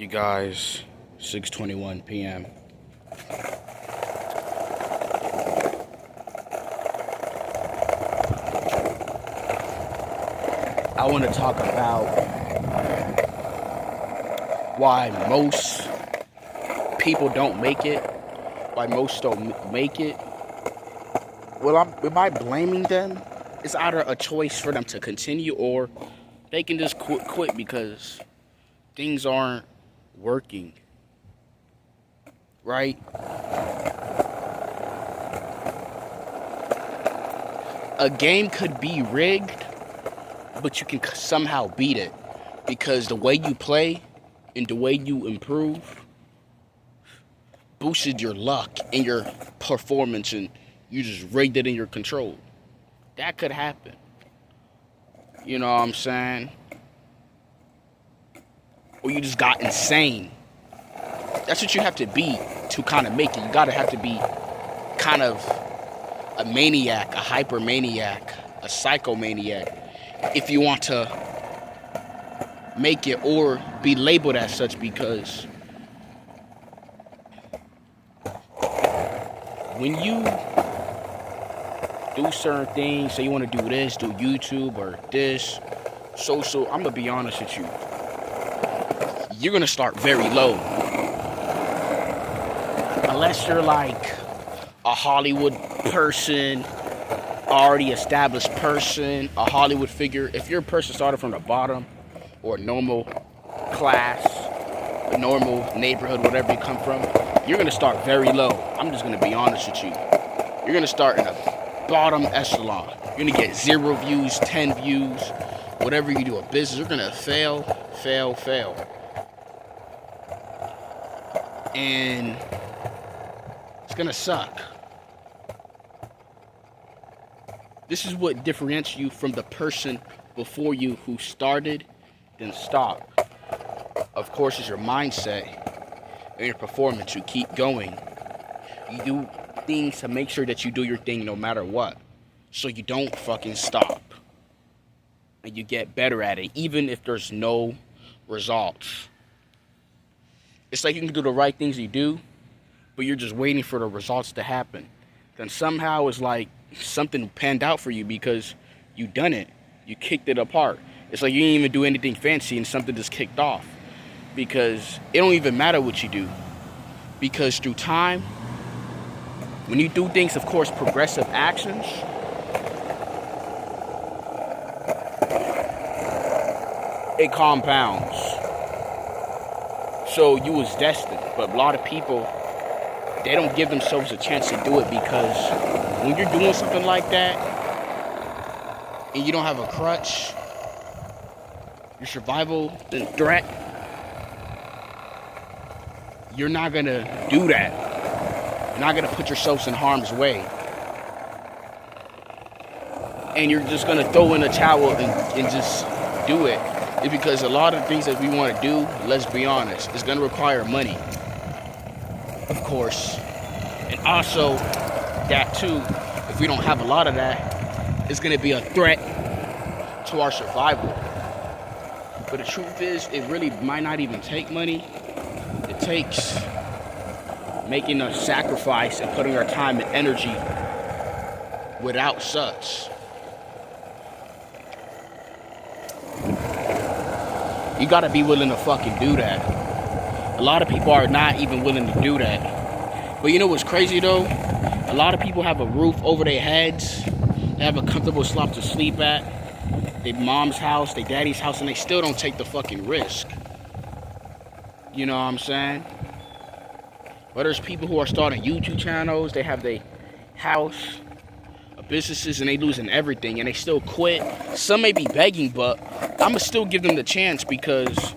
You guys, 6:21 p.m. I want to talk about why most people don't make it, why most don't make it. Well, am I blaming them? It's either a choice for them to continue or they can just quit because things aren't working, right? A game could be rigged, but you can somehow beat it because the way you play and the way you improve boosted your luck and your performance, and you just rigged it in your control. That could happen. You know what I'm saying? Or you just got insane. That's what you have to be to kind of make it. You gotta have to be kind of a maniac, a hypermaniac, a psychomaniac, if you want to make it or be labeled as such, because when you do certain things, say you want to do this, do YouTube or this, social, I'm going to be honest with you, you're going to start very low. Unless you're like a Hollywood person, already established person, a Hollywood figure. If you're a person started from the bottom, or a normal class, a normal neighborhood, whatever you come from, you're going to start very low. I'm just going to be honest with you. You're going to start in a bottom echelon. You're going to get 0 views, 10 views, whatever you do a business, you're going to fail. And it's going to suck. This is what differentiates you from the person before you who started, then stopped. Of course, it's your mindset and your performance. You keep going. You do things to make sure that you do your thing no matter what. So you don't fucking stop. And you get better at it, even if there's no results. It's like you can do the right things you do, but you're just waiting for the results to happen. Then somehow it's like something panned out for you because you done it. You kicked it apart. It's like you didn't even do anything fancy and something just kicked off. Because it don't even matter what you do. Because through time, when you do things, of course, progressive actions, it compounds. So you was destined. But a lot of people, they don't give themselves a chance to do it, because when you're doing something like that and you don't have a crutch, your survival threat, you're not gonna do that. You're not gonna put yourselves in harm's way. And you're just gonna throw in a towel and just do it. It's because a lot of things that we want to do, let's be honest, is gonna require money. Of course. And also, that too, if we don't have a lot of that, it's gonna be a threat to our survival. But the truth is, it really might not even take money. It takes making a sacrifice and putting our time and energy without such. You gotta be willing to fucking do that. A lot of people are not even willing to do that. But you know what's crazy though? A lot of people have a roof over their heads. They have a comfortable spot to sleep at. Their mom's house, their daddy's house, and they still don't take the fucking risk. You know what I'm saying? But there's people who are starting YouTube channels, they have their house, businesses, and they losing everything, and they still quit. Some may be begging, but I'ma still give them the chance, because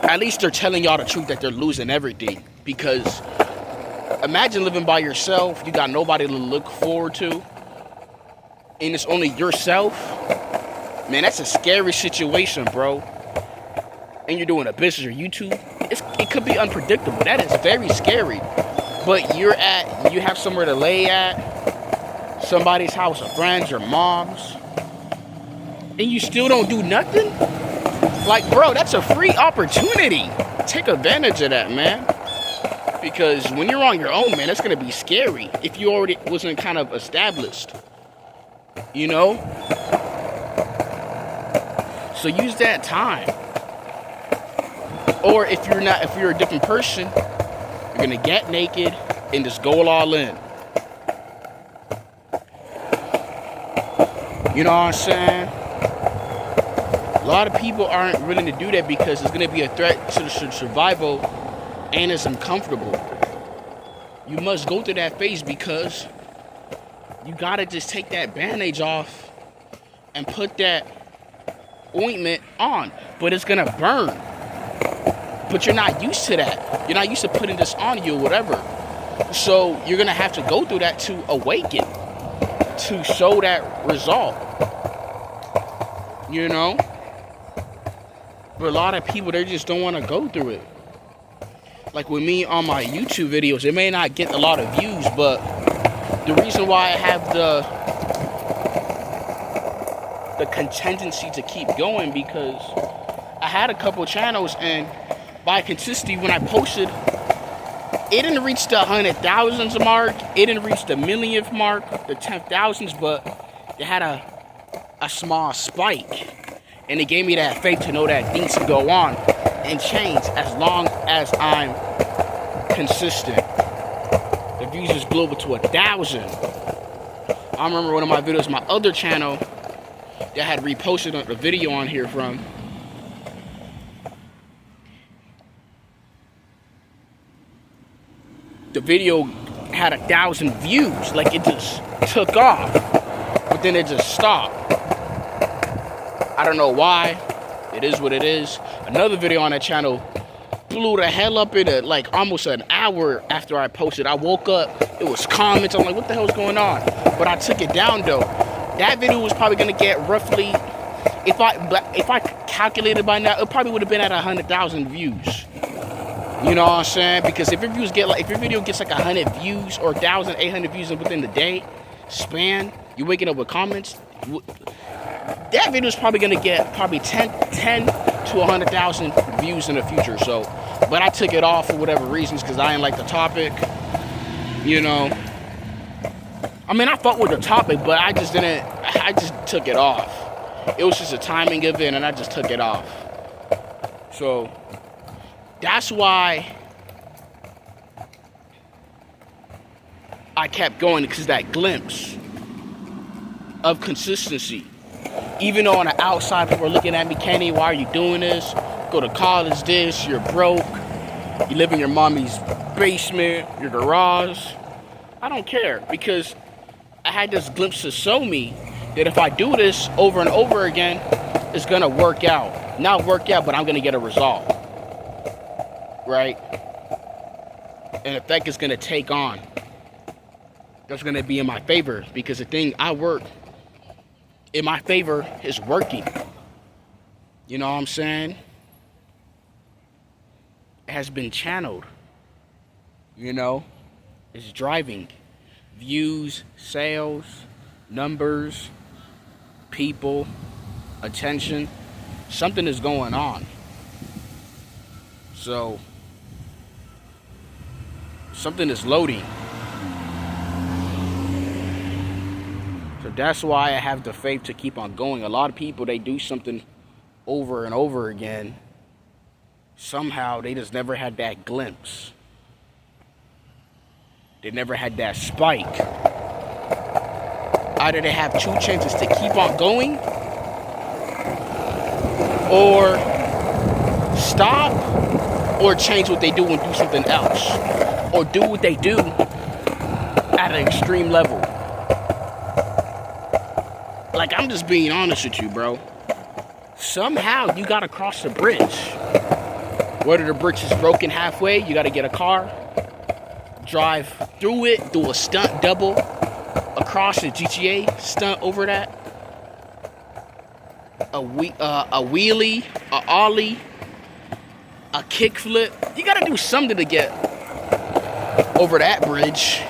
at least they're telling y'all the truth that they're losing everything. Because imagine living by yourself, you got nobody to look forward to, and it's only yourself. Man, that's a scary situation, bro. And you're doing a business or YouTube, it could be unpredictable. That is very scary. But you have somewhere to lay at, somebody's house, a friend's, your mom's, and you still don't do nothing? Like, bro, that's a free opportunity. Take advantage of that, man. Because when you're on your own, man, it's going to be scary if you already wasn't kind of established. You know? So use that time. Or if you're a different person, you're going to get naked and just go all in. You know what I'm saying? A lot of people aren't willing to do that because it's going to be a threat to the survival and it's uncomfortable. You must go through that phase because you got to just take that bandage off and put that ointment on. But it's going to burn. But you're not used to that. You're not used to putting this on you or whatever. So you're going to have to go through that to awaken, to show that result. You know? But a lot of people, they just don't want to go through it. Like with me on my YouTube videos, it may not get a lot of views, but the reason why I have the contingency to keep going, because I had a couple channels, and by consistency, when I posted, it didn't reach the 100,000s mark, it didn't reach the millionth mark, the 10,000s, but it had a small spike. And it gave me that faith to know that things can go on and change as long as I'm consistent. The views just blew up to 1,000. I remember one of my videos, my other channel, that had reposted a video on here from. The video had 1,000 views, like it just took off, but then it just stopped. I don't know why. It is what it is. Another video on that channel blew the hell up in like almost an hour after I posted. I woke up, it was comments. I'm like, what the hell's going on? But I took it down though. That video was probably gonna get roughly, if I calculated by now, it probably would have been at 100,000 views. You know what I'm saying? Because if your video gets like 100 views or 1,800 views within the day span, you're waking up with comments. That video is probably gonna get probably 10 to 100,000 views in the future. So, but I took it off for whatever reasons because I didn't like the topic. You know, I mean, I fucked with the topic, but I just took it off. It was just a timing event, and I just took it off. So that's why I kept going, because that glimpse of consistency. Even though on the outside people are looking at me, Kenny, why are you doing this? Go to college, this, you're broke. You live in your mommy's basement, your garage. I don't care, because I had this glimpse to show me that if I do this over and over again, it's gonna work out. Not work out, but I'm gonna get a result. Right? An effect is gonna take on. That's gonna be in my favor, because the thing I work in my favor is working. You know what I'm saying? It has been channeled. You know? It's driving. Views, sales, numbers, people, attention. Something is going on. So, something is loading. So that's why I have the faith to keep on going. A lot of people, they do something over and over again. Somehow they just never had that glimpse. They never had that spike. Either they have two chances to keep on going, or stop, or change what they do and do something else, or do what they do at an extreme level. Like, I'm just being honest with you, bro. Somehow you gotta cross the bridge. Whether the bridge is broken halfway, you gotta get a car, drive through it, do a stunt double across the GTA, stunt over that, a wheelie, a ollie, a kickflip. You gotta do something to get over that bridge.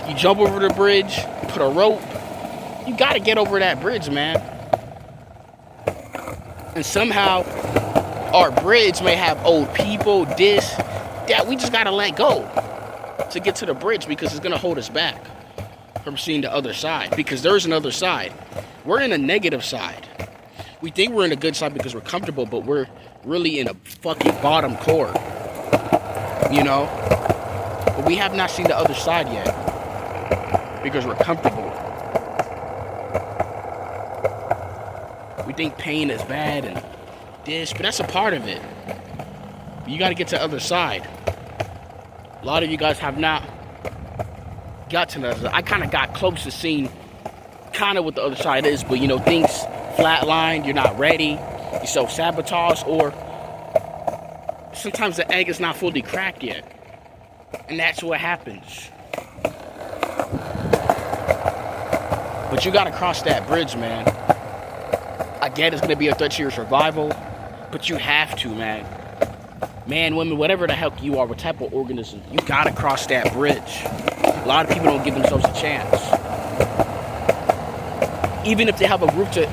You jump over the bridge, put a rope. You gotta get over that bridge, man. And somehow our bridge may have old people, this, that. We just gotta let go to get to the bridge, because it's gonna hold us back from seeing the other side, because there's another side. We're in a negative side. We think we're in a good side because we're comfortable, but we're really in a fucking bottom core, you know? But we have not seen the other side yet because we're comfortable. We think pain is bad and this, but that's a part of it. You got to get to the other side. A lot of you guys have not got to the other side. I kind of got close to seeing kind of what the other side is, but you know, things flatline, you're not ready, you self-sabotage, or sometimes the egg is not fully cracked yet. And that's what happens. But you gotta cross that bridge, man. I get it's gonna be a threat to your survival, but you have to, man. Man, women, whatever the heck you are, what type of organism, you gotta cross that bridge. A lot of people don't give themselves a chance. Even if they have a roof to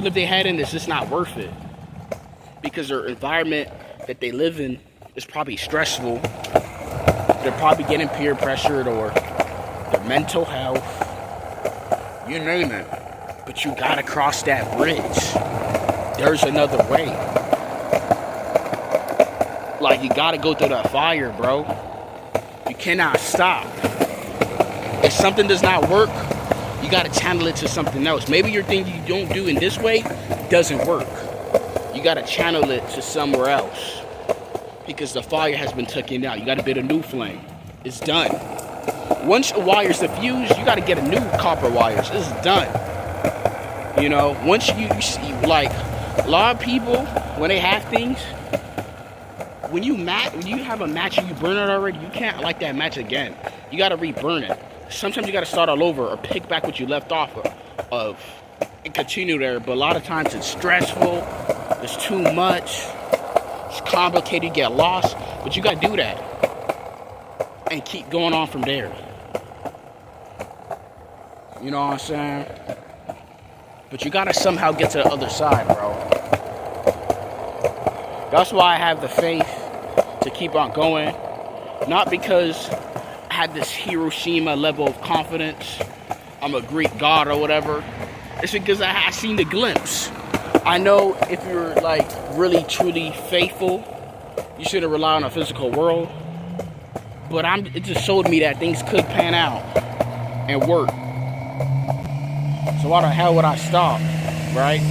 live their head in, it's just not worth it. Because their environment that they live in is probably stressful. They're probably getting peer pressured, or their mental health. You name it. But you gotta cross that bridge. There's another way. Like, you gotta go through that fire, bro. You cannot stop. If something does not work, you gotta channel it to something else. Maybe your thing you don't do in this way doesn't work. You gotta channel it to somewhere else, because the fire has been taken out. You gotta build a new flame. It's done. Once the wires diffuse, you gotta get a new copper wires. It's done. You know, once you see, like, a lot of people, when they have things, when you have a match and you burn it already, you can't light that match again. You gotta re-burn it. Sometimes you gotta start all over or pick back what you left off of and continue there. But a lot of times it's stressful, it's too much, it's complicated, you get lost. But you gotta do that and keep going on from there. You know what I'm saying? But you gotta somehow get to the other side, bro. That's why I have the faith to keep on going. Not because I have this Hiroshima level of confidence, I'm a Greek god or whatever. It's because I seen the glimpse. I know if you're like really truly faithful, you shouldn't rely on a physical world. But it just showed me that things could pan out and work. So why the hell would I stop, right?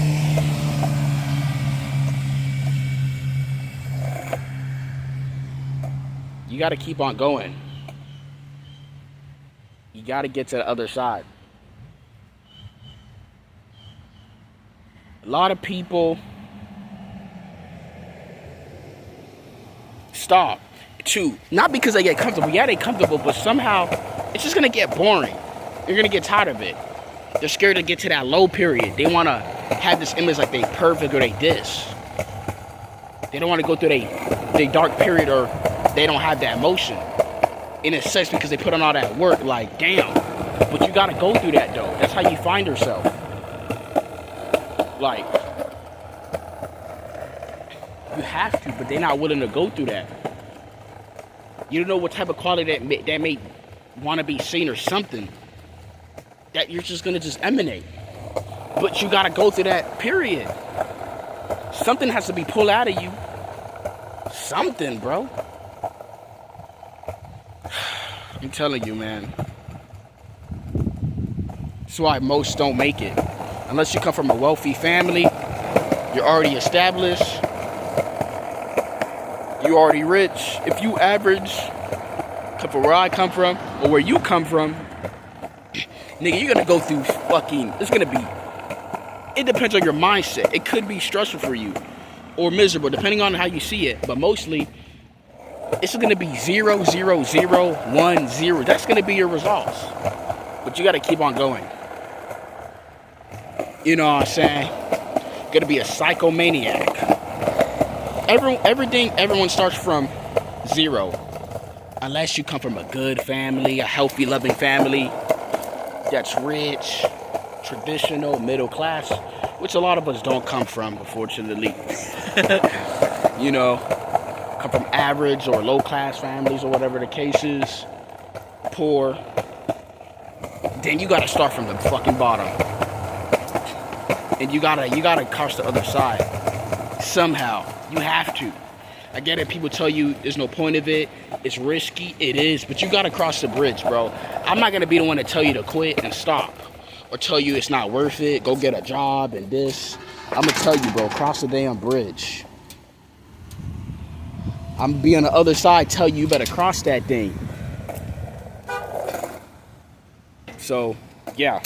You got to keep on going. You got to get to the other side. A lot of people stop too. Not because they get comfortable. Yeah, they comfortable, but somehow it's just going to get boring. You're going to get tired of it. They're scared to get to that low period. They want to have this image like they perfect or they this. They don't want to go through they dark period, or they don't have that emotion. In a sense, because they put on all that work, like, damn. But you got to go through that, though. That's how you find yourself. Like, you have to, but they're not willing to go through that. You don't know what type of quality that may want to be seen or something that you're just going to just emanate. But you got to go through that period. Something has to be pulled out of you. Something, bro. I'm telling you, man. That's why most don't make it. Unless you come from a wealthy family, you're already established, you're already rich. If you average, come from where I come from, or where you come from, nigga, you're gonna go through it depends on your mindset. It could be stressful for you, or miserable, depending on how you see it. But mostly, it's gonna be 0, 0, 0, 1, 0. That's gonna be your results. But you gotta keep on going. You know what I'm saying? Gonna be a psychomaniac. Everyone starts from 0. Unless you come from a good family, a healthy, loving family that's rich, traditional, middle class, which a lot of us don't come from, unfortunately. You know, come from average or low class families or whatever the case is, poor. Then you gotta start from the fucking bottom, and you gotta cross the other side somehow. You have to. I get it. People tell you there's no point of it. It's risky. It is, but you gotta cross the bridge, bro. I'm not gonna be the one to tell you to quit and stop, or tell you it's not worth it. Go get a job and this. I'm gonna tell you, bro. Cross the damn bridge. I'm gonna be on the other side. Tell you better cross that thing. So, yeah.